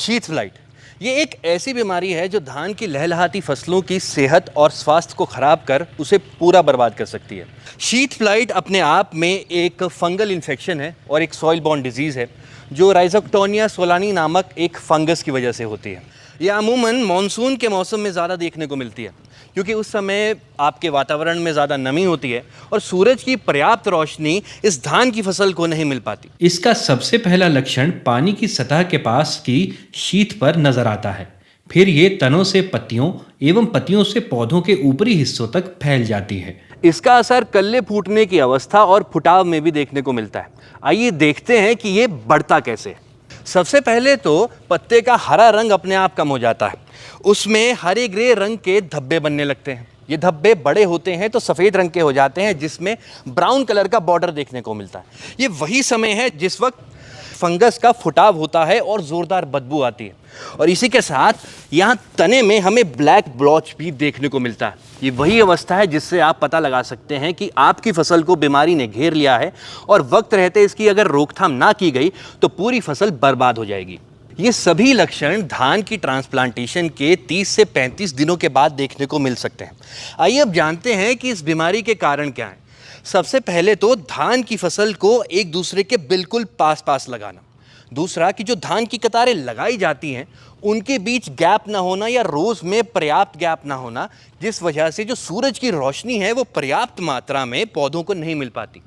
Sheath flight ये एक ऐसी बीमारी है जो धान की लहलहाती फसलों की सेहत और स्वास्थ्य को खराब कर उसे पूरा बर्बाद कर सकती है। शीथ फ्लाइट अपने आप में एक फंगल इन्फेक्शन है और एक सॉइल बॉर्न डिजीज़ है जो राइजोक्टोनिया सोलानी नामक एक फंगस की वजह से होती है। यह अमूमन मानसून के मौसम में ज़्यादा देखने को मिलती है क्योंकि उस समय आपके वातावरण में ज़्यादा नमी होती है और सूरज की पर्याप्त रोशनी इस धान की फसल को नहीं मिल पाती। इसका सबसे पहला लक्षण पानी की सतह के पास की शीत पर नजर आता है। फिर ये तनों से पत्तियों एवं पत्तियों से पौधों के ऊपरी हिस्सों तक फैल जाती है। इसका असर कल्ले फूटने की अवस्था और फुटाव में भी देखने को मिलता है। आइए देखते हैं कि ये बढ़ता कैसे। सबसे पहले तो पत्ते का हरा रंग अपने आप कम हो जाता है, उसमें हरे ग्रे रंग के धब्बे बनने लगते हैं। ये धब्बे बड़े होते हैं तो सफ़ेद रंग के हो जाते हैं जिसमें ब्राउन कलर का बॉर्डर देखने को मिलता है। ये वही समय है जिस वक्त फंगस का फुटाव होता है और ज़ोरदार बदबू आती है और इसी के साथ यहाँ तने में हमें ब्लैक ब्लॉच भी देखने को मिलता है। ये वही अवस्था है जिससे आप पता लगा सकते हैं कि आपकी फसल को बीमारी ने घेर लिया है और वक्त रहते इसकी अगर रोकथाम ना की गई तो पूरी फसल बर्बाद हो जाएगी। ये सभी लक्षण धान की ट्रांसप्लांटेशन के 30 से 35 दिनों के बाद देखने को मिल सकते हैं। आइए अब जानते हैं कि इस बीमारी के कारण क्या हैं। सबसे पहले तो धान की फसल को एक दूसरे के बिल्कुल पास पास लगाना। दूसरा कि जो धान की कतारें लगाई जाती हैं उनके बीच गैप ना होना या रोज़ में पर्याप्त गैप ना होना, जिस वजह से जो सूरज की रोशनी है वो पर्याप्त मात्रा में पौधों को नहीं मिल पाती।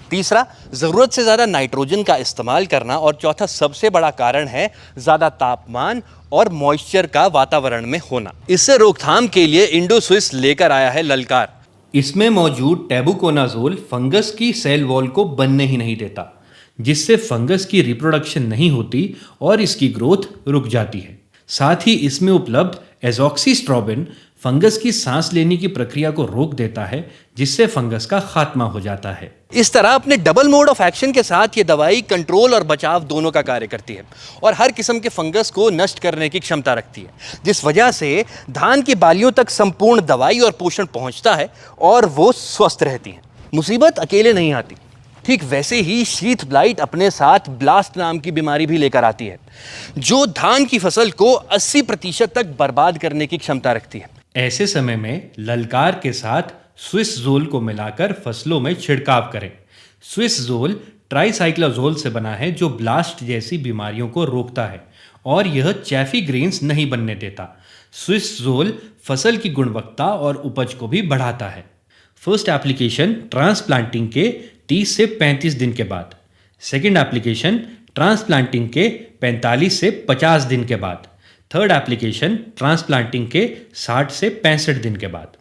तीसरा, ज़रूरत से ज़्यादा नाइट्रोजन का इस्तेमाल करना और चौथा सबसे बड़ा कारण है ज़्यादा तापमान और मॉइस्चर का वातावरण में होना। इससे रोकथाम के लिए इंडो स्विस लेकर आया है ललकार। इसमें मौजूद टेबुकोनाजोल फंगस की सेल वॉल को बनने ही नहीं देता, जिससे फंगस की रिप्रोडक्शन नहीं होती और इसकी ग्रोथ रुक जाती है। साथ ही इसमें उपलब्ध एजॉक्सीस्ट्रोबिन फंगस की सांस लेने की प्रक्रिया को रोक देता है, जिससे फंगस का खात्मा हो जाता है। इस तरह अपने डबल मोड ऑफ एक्शन के साथ ये दवाई कंट्रोल और बचाव दोनों का कार्य करती है और हर किस्म के फंगस को नष्ट करने की क्षमता रखती है, जिस वजह से धान की बालियों तक संपूर्ण दवाई और पोषण पहुंचता है और वो स्वस्थ रहती हैं। मुसीबत अकेले नहीं आती। ठीक वैसे ही शीथ ब्लाइट अपने साथ ब्लास्ट नाम की बीमारी भी लेकर आती है जो धान की फसल को 80% तक बर्बाद करने की क्षमता रखती है। ऐसे समय में ललकार के साथ स्विस ज़ोल को मिलाकर फसलों में छिड़काव करें। स्विस ज़ोल ट्राइसाइक्लोज़ोल से बना है जो ब्लास्ट जैसी बीमारियों को रोकता है और यह चैफी ग्रेन्स नहीं बनने देता। स्विस ज़ोल फसल की गुणवत्ता और उपज को भी बढ़ाता है। फर्स्ट एप्लीकेशन ट्रांसप्लांटिंग के 30 से 35 दिन के बाद, सेकेंड एप्लीकेशन ट्रांसप्लांटिंग के 45 से 50 दिन के बाद, थर्ड एप्लीकेशन ट्रांसप्लांटिंग के 60 से 65 दिन के बाद।